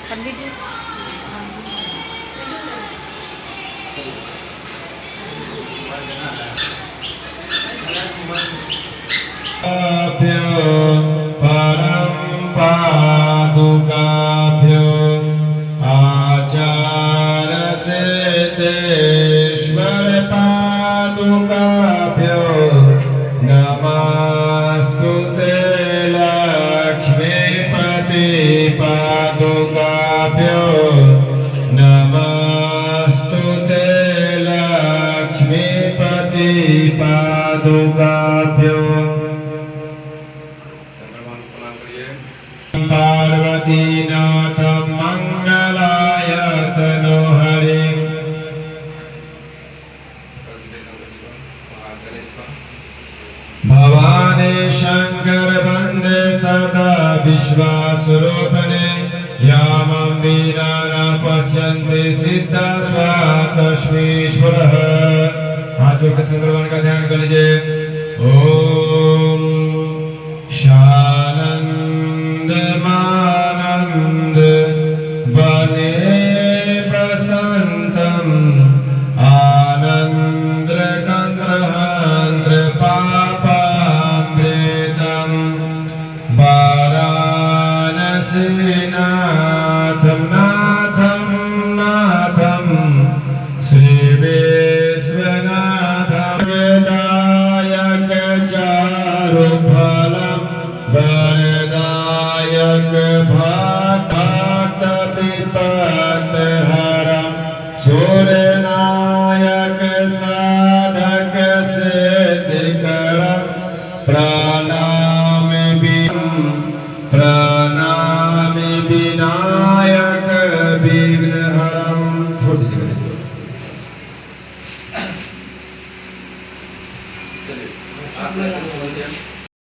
पंडित जी परम पादुकाभ्यो आचार सिद्धेश्वर पादुकाभ्यो नमस्तुते लक्ष्मीपति पादुकाभ्यो नमस्तुते लक्ष्मीपति पादुकाभ्यो पार्वतीनाथ मंगलायतनो हरि भवानी शंकर वंदे सदा विश्वासरूपणे यामं वीरा न पश्यन्ति सिद्धा स्वातस्मीश्वरः। हाथ जोड़ के शंकर भगवान का ध्यान कर लीजिए। ओम शानंद मानंद बने बसंतम आनंद कंद्रहंद्र पापामृतम वाराणसीनाथम नाथम नाथम श्री विश्वनाथम वेदायक चारुफलम वरदायक भक्त विपत् हरम सूर्यनाथ